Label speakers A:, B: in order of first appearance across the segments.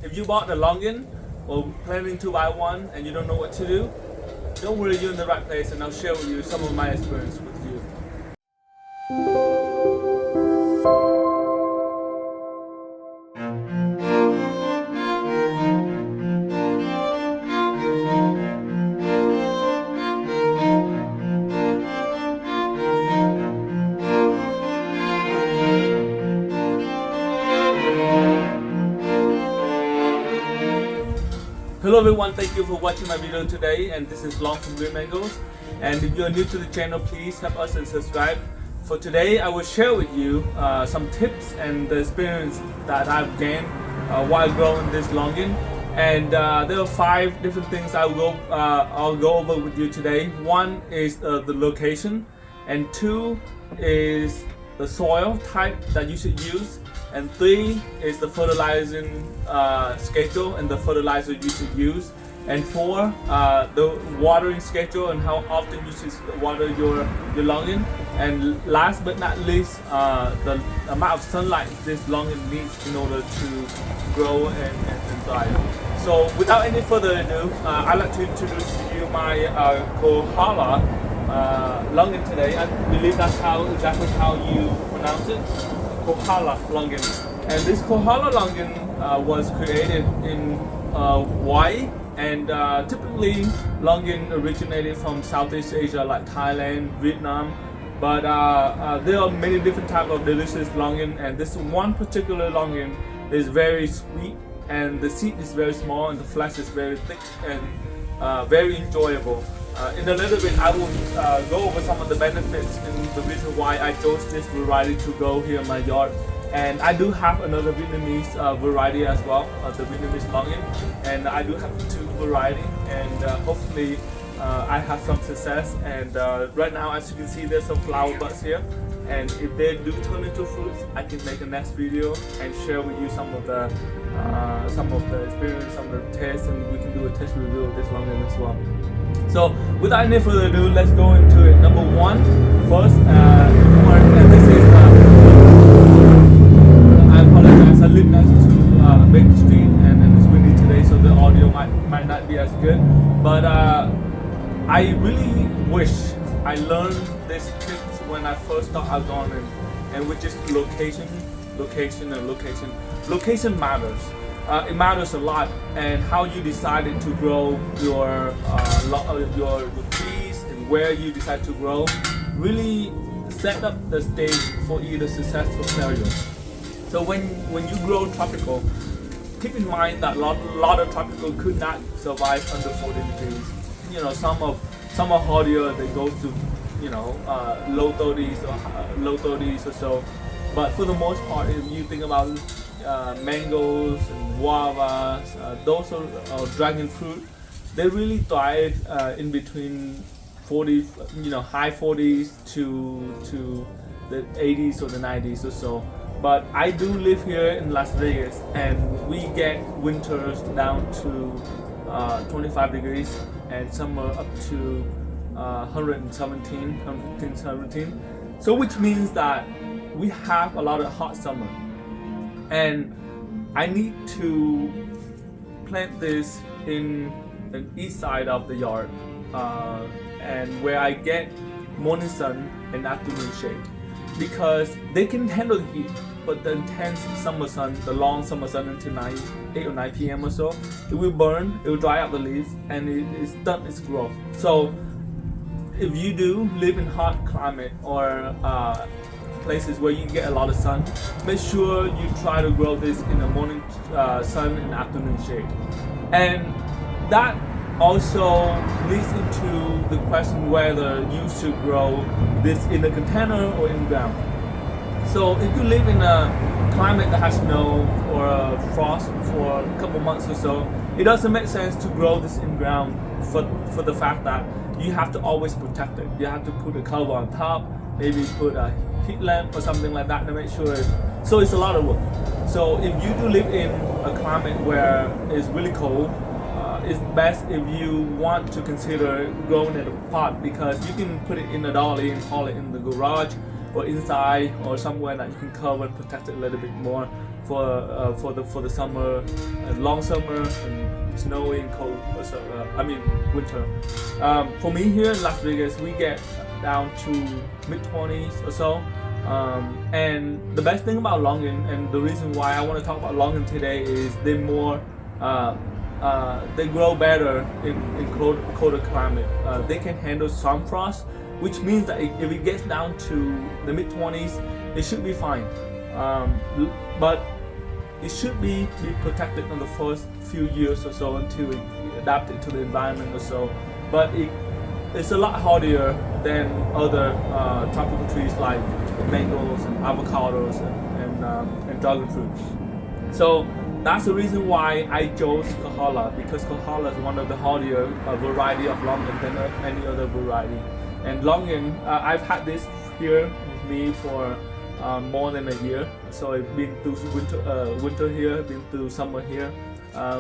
A: if you bought a Longan or planning to buy one and you don't know what to do, don't worry, you're in the right place, and I'll share with you some of my experience with you. Hello everyone, thank you for watching my video today, and this is Long from GreenMangoes. And if you're new to the channel, please help us and subscribe. For today, I will share with you some tips and the experience that I've gained while growing this Longan. And there are 5 different things I'll go over with you today. 1 is the location, and 2 is the soil type that you should use, and 3 is the fertilizing schedule and the fertilizer you should use, and 4 the watering schedule and how often you should water your Longan, and last but not least the amount of sunlight this Longan needs in order to grow and thrive. So without any further ado, I'd like to introduce to you my Kohala Longan today. I believe that's exactly how you pronounce it. Kohala Longan. And this Kohala Longan was created in Hawaii, and typically Longan originated from Southeast Asia like Thailand, Vietnam, but there are many different types of delicious Longan, and this one particular Longan is very sweet, and the seed is very small and the flesh is very thick and very enjoyable. In a little bit, I will go over some of the benefits and the reason why I chose this variety to grow here in my yard. And I do have another Vietnamese variety as well, the Vietnamese Longan, and I do have 2 varieties, and hopefully I have some success. And right now, as you can see, there's some flower buds here, and if they do turn into fruits, I can make a next video and share with you some of the experience, some of the tests, and we can do a test review of this Longan as well. So without any further ado, let's go into it. Number 1, first, and this is I apologize, I live next to a big street, and it's windy today, so the audio might not be as good, but I really wish I learned these tips when I first started out gardening, and which is location. Location matters. It matters a lot, and how you decided to grow your trees and where you decide to grow really set up the stage for either success or failure. So when you grow tropical, keep in mind that a lot of tropical could not survive under 40 degrees. You know, some are hardier, they go to low 30s or so. But for the most part, if you think about mangoes and guavas, those are dragon fruit, they really thrive in between 40, high 40s to the 80s or the 90s or so. But I do live here in Las Vegas, and we get winters down to 25 degrees, and some are up to 117. So which means that we have a lot of hot summer, and I need to plant this in the east side of the yard, and where I get morning sun and afternoon shade, because they can handle the heat, but the intense summer sun, the long summer sun until 8 or 9 p.m. or so, it will burn, it will dry out the leaves, and it's done its growth. So if you do live in hot climate or places where you get a lot of sun, make sure you try to grow this in the morning sun and afternoon shade. And that also leads into the question whether you should grow this in a container or in ground. So if you live in a climate that has snow or frost for a couple months or so, it doesn't make sense to grow this in ground for the fact that you have to always protect it. You have to put a cover on top, maybe put a heat lamp or something like that to make sure so it's a lot of work. So if you do live in a climate where it's really cold, it's best if you want to consider growing in a pot, because you can put it in a dolly and haul it in the garage or inside or somewhere that you can cover and protect it a little bit more for the summer, long summer and snowy and cold. Winter. For me here in Las Vegas, we get down to mid-20s or so. And the best thing about Longan, and the reason why I want to talk about Longan today, is they're more they grow better in colder climate. They can handle some frost, which means that if it gets down to the mid-20s, it should be fine. But it should be protected in the first few years or so until it adapted to the environment or so. But it's a lot hardier than other tropical trees like mangoes and avocados and dragon fruit. So that's the reason why I chose Kohala, because Kohala is one of the hardier variety of Longan than any other variety. And Longan, I've had this here with me for more than a year. So I've been through winter here, been through summer here,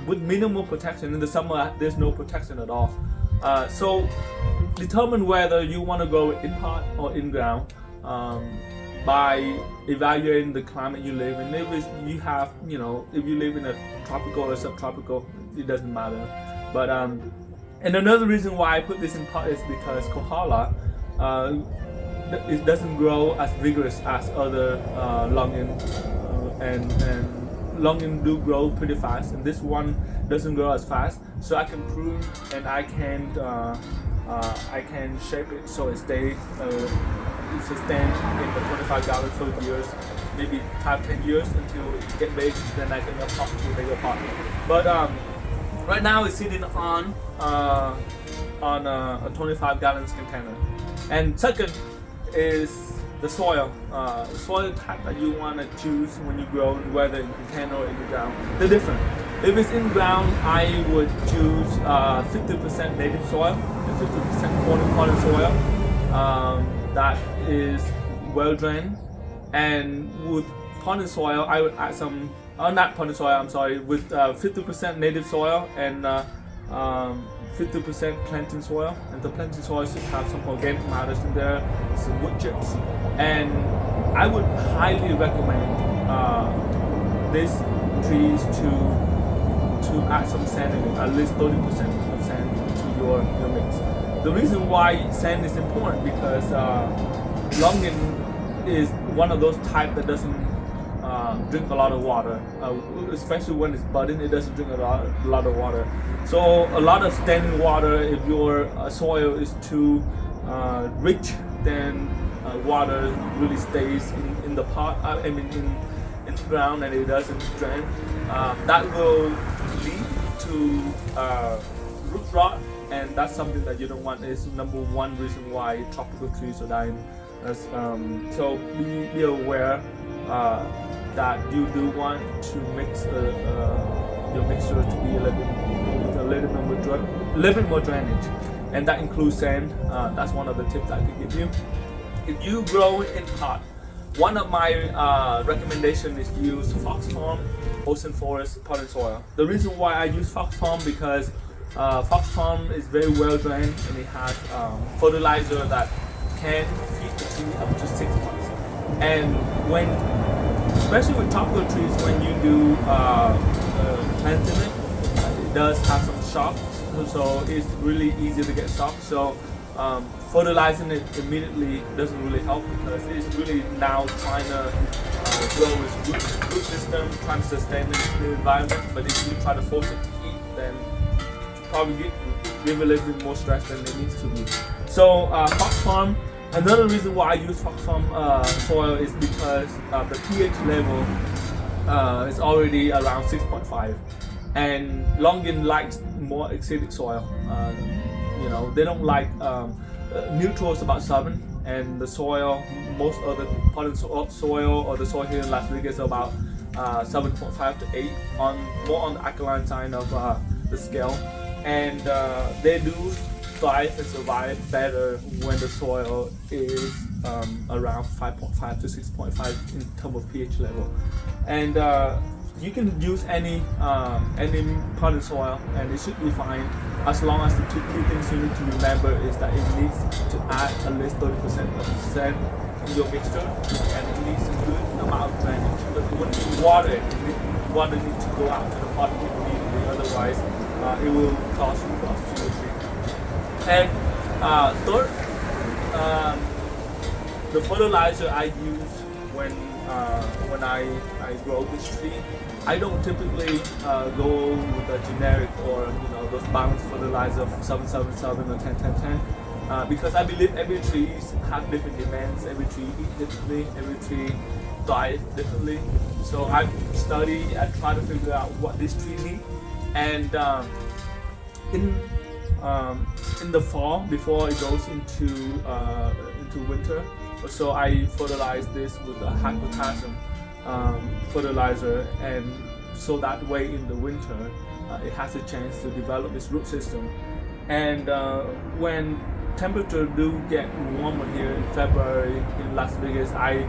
A: with minimal protection. In the summer, there's no protection at all. So determine whether you want to grow in pot or in ground by evaluating the climate you live in. If you have, if you live in a tropical or subtropical, it doesn't matter. But and another reason why I put this in pot is because Kohala, it doesn't grow as vigorous as other Longan, and Longan do grow pretty fast, and this one doesn't grow as fast. So I can prune and I can shape it so it stays sustain in the 25 gallons for years, maybe 5-10 years until it get big. Then I can pot to a bigger pot. But right now it's sitting on a 25 gallons container. And second is the soil. Soil type that you want to choose when you grow, whether in container or in the ground. They're different. If it's in ground, I would choose 50% native soil and 50% potted soil. That is well drained. And with potted soil, I would add some. Not potted soil. I'm sorry. With 50% native soil and 50% plantain soil, and the plantain soil should have some organic matters in there, some wood chips, and I would highly recommend these trees to add some sand in it, at least 30% of sand to your mix. The reason why sand is important because Longan is one of those type that doesn't drink a lot of water, especially when it's budding. It doesn't drink a lot of water. So a lot of standing water, if your soil is too rich, then water really stays in the pot. In the ground, and it doesn't drain. That will lead to root rot, and that's something that you don't want. Is number one reason why tropical trees are dying. So be aware that you do want to mix your mixture to be a little bit more drainage, and that includes sand. That's one of the tips I can give you. If you grow in pot, one of my recommendations is use Fox Farm Ocean Forest potting soil. The reason why I use Fox Farm because Fox Farm is very well drained, and it has fertilizer that can feed the tree up to 6 months. And especially with tropical trees, when you do planting it does have some shock, so it's really easy to get shock. So fertilizing it immediately doesn't really help because it's really now trying to grow its root system, trying to sustain the environment. But if you try to force it to eat, then you probably give a little bit more stress than it needs to be. So Fox Farm. Another reason why I use Fox Farm soil is because the pH level is already around 6.5, and Longan likes more acidic soil. They don't like neutral is about 7, and the soil, most of the potted soil or the soil here in Las Vegas is about 7.5 to 8, more on the alkaline side of the scale, and they do thrive and survive better when the soil is around 5.5 to 6.5 in terms of pH level. And you can use any potted soil, and it should be fine, as long as the two key things you need to remember is that it needs to add at least 30% of sand in your mixture, and it needs a good come out of drainage. But when you water it, water needs to go out to the pot immediately, otherwise it will cause root loss to the tree. And third, the fertilizer I use when I grow this tree, I don't typically go with a generic or those balanced fertilizer of 777 or 10-10-10 because I believe every tree has different demands, every tree eats differently, every tree thrives differently. So I study, I try to figure out what this tree needs, and in the fall before it goes into winter, so I fertilize this with a high potassium fertilizer, and so that way in the winter it has a chance to develop its root system. And when temperature do get warmer here in February in Las Vegas, I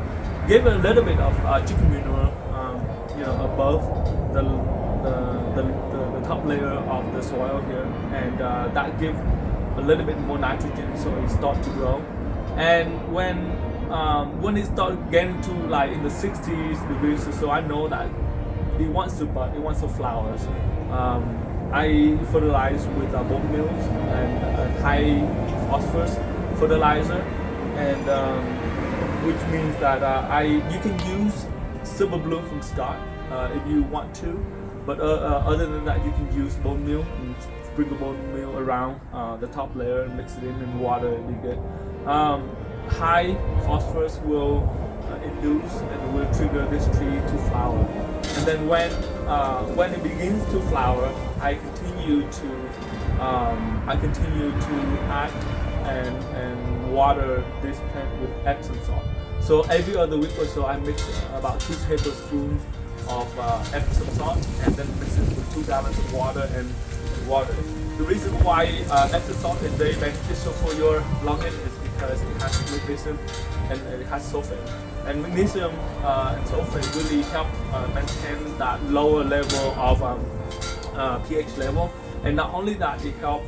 A: give a little bit of chicken manure, above the top layer of the soil here, and that gives a little bit more nitrogen, so it starts to grow. And when it starts getting to like in the 60s degrees or so, I know that it wants to bud, it wants to flowers. I fertilize with bone meal and high phosphorus fertilizer, and which means that you can use silver bloom from start if you want to, but other than that, you can use bone meal and sprinkle bone meal around the top layer and mix it in and water. It'd be good. High phosphorus will induce and will trigger this tree to flower. And then when it begins to flower, I continue to add and water this plant with Epsom salt. So every other week or so, I mix about 2 tablespoons of Epsom salt and then mix it with 2 gallons of water and water. The reason why Epsom salt is very beneficial for your Longan is because it has magnesium and it has sulfate. And magnesium and sulfate really help maintain that lower level of pH level. And not only that, it helps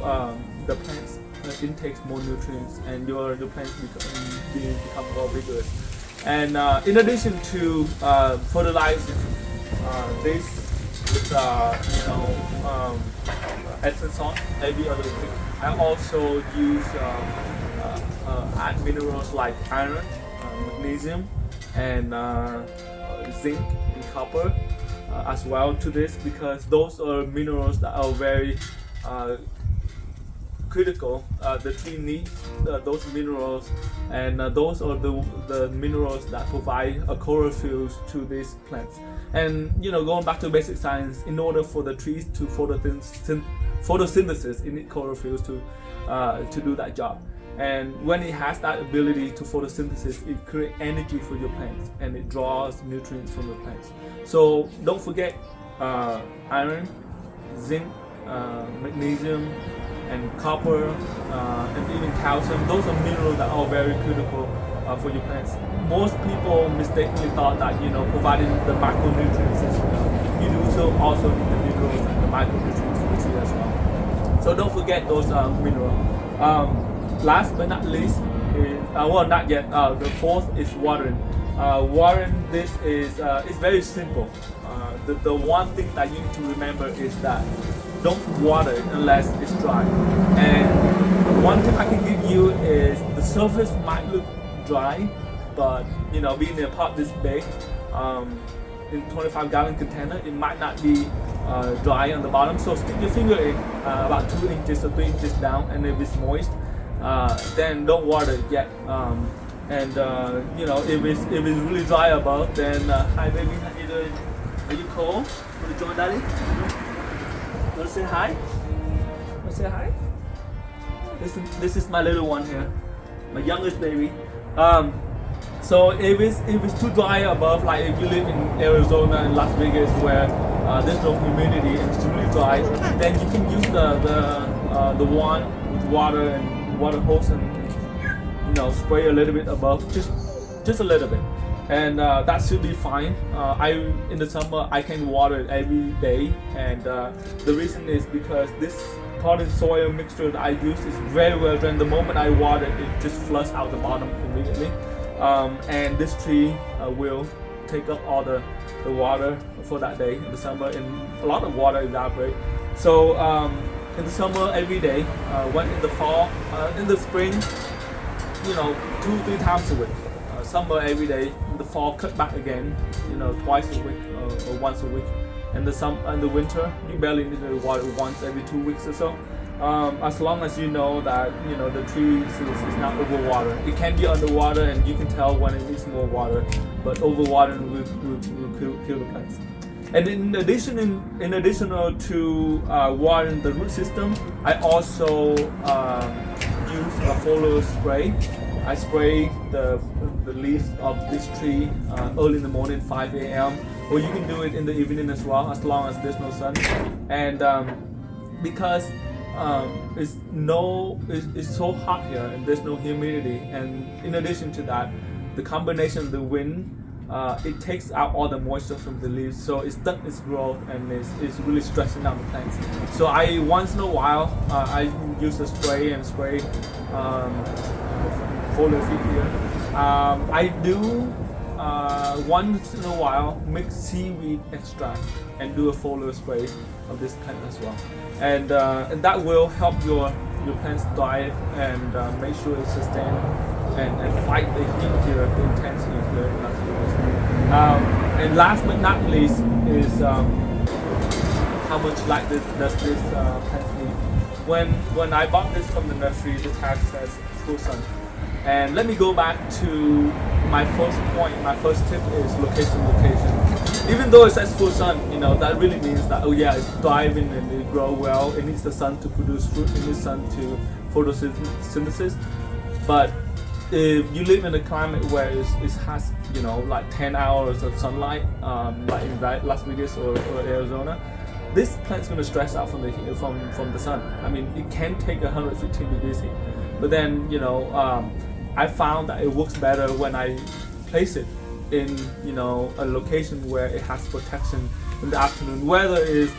A: the plants intake more nutrients, and your plants become more vigorous. And in addition to fertilizing this with Epsom salt every other week, I also use add minerals like iron, magnesium, and zinc and copper as well to this, because those are minerals that are very critical. The tree needs those minerals, and those are the minerals that provide a chlorophyll to these plants. And going back to basic science, in order for the trees to photosynthesis, it needs chlorophyll to do that job. And when it has that ability to photosynthesis, it creates energy for your plants and it draws nutrients from the plants. So don't forget iron, zinc, magnesium, and copper, and even calcium. Those are minerals that are very critical for your plants. Most people mistakenly thought that providing the macronutrients is enough. You do also need the minerals and the micronutrients for the tree as well. So don't forget those minerals. Last but not least, not yet. The fourth is watering. Watering this is very simple. The one thing that you need to remember is that don't water it unless it's dry. And one tip I can give you is the surface might look dry, but being in a pot this big, in 25-gallon container, it might not be dry on the bottom. So stick your finger in about 2 inches or 3 inches down, and if it's moist, then don't water it yet. If it's really dry above, then hi baby, how you doing? Are you cold? Want to join daddy? Want to say hi? Want to say hi? This is my little one here, my youngest baby. So if it's too dry above, like if you live in Arizona and Las Vegas where there's no humidity and it's really dry, then you can use the wand with water and water hose and spray a little bit above, just a little bit, and that should be fine. In the summer I can water it every day, and the reason is because this potted soil mixture that I use is very well drained. The moment I water it, it just flushes out the bottom immediately, and this tree will take up all the water for that day. In the summer, and a lot of water evaporate. So in the summer every day, when in the fall, in the spring, 2-3 times a week. Summer every day. In the fall, cut back again, twice a week or once a week. And the winter, you barely need to water once every 2 weeks or so. As long as you know that the tree is not overwatered. It can be underwater, and you can tell when it needs more water. But overwatering will kill the plants. And in addition to watering the root system, I also use a foliar spray. I spray the leaves of this tree early in the morning, 5 a.m. Or you can do it in the evening as well, as long as there's no sun. And because it's so hot here and there's no humidity, and in addition to that, the combination of the wind, it takes out all the moisture from the leaves, so it stuck its growth and it's really stressing out the plants. So I once in a while I use a spray foliar feed here. I do once in a while mix seaweed extract and do a foliar spray of this plant as well, and that will help your plants thrive and make sure it's sustained and fight the heat here, the intense heat here. And last but not least is how much light does this plant need. When I bought this from the nursery, the tag says full sun. And let me go back to my first point. My first tip is location. Even though it says full sun, that really means that it's thriving and it grow well. It needs the sun to produce fruit. It needs sun to photosynthesis. But if you live in a climate where it has like 10 hours of sunlight, like in Las Vegas or Arizona, this plant's going to stress out from the sun. I mean, it can take 115 degrees heat, but then I found that it works better when I place it in a location where it has protection in the afternoon. Whether it's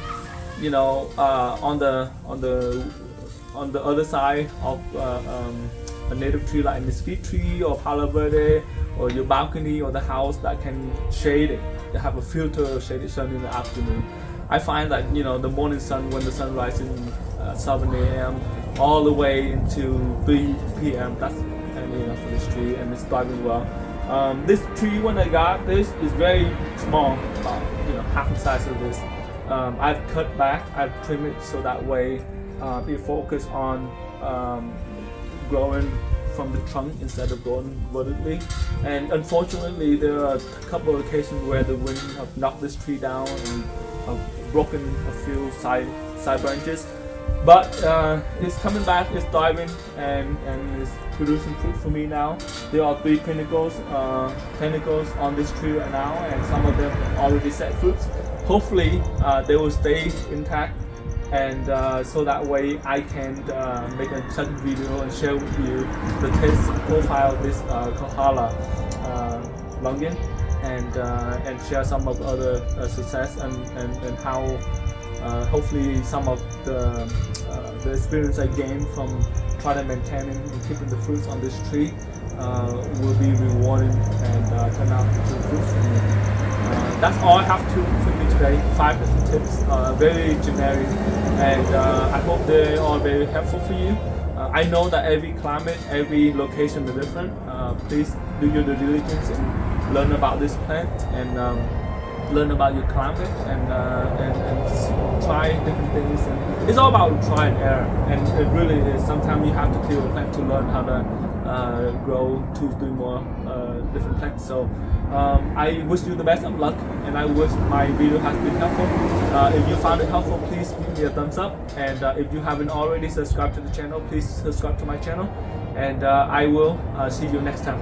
A: on the other side of a native tree like a mesquite tree or palo verde, or your balcony or the house that can shade it. They have a filter of shaded sun in the afternoon. I find that the morning sun, when the sun rises at 7 a.m. all the way into 3 p.m. that's enough for this tree, and it's thriving well. This tree, when I got this, is very small, about half the size of this. I've cut back, I've trimmed it so that way it focus on growing from the trunk instead of growing vertically. And unfortunately, there are a couple of occasions where the wind have knocked this tree down and broken a few side branches. But it's coming back, it's thriving, and it's producing fruit for me now. There are 3 pinnacles on this tree right now, and some of them already set fruits. Hopefully they will stay intact, and so that way I can make a second video and share with you the taste profile of this Kohala Longan, and share some of the other success and how hopefully some of the experience I gained from trying to maintaining and keeping the fruits on this tree will be rewarding and turn out to fruits for me. That's all I have for you today. 5 different tips, very generic, and I hope they are very helpful for you. I know that every climate, every location is different. Please do your due diligence and learn about this plant and learn about your climate and try different things. And it's all about try and error, and it really is. Sometimes you have to kill a plant to learn how to grow 2-3 more different plants. So I wish you the best of luck, and I wish my video has been helpful. If you found it helpful, please give me a thumbs up, and if you haven't already subscribed to the channel, please subscribe to my channel, and I will see you next time.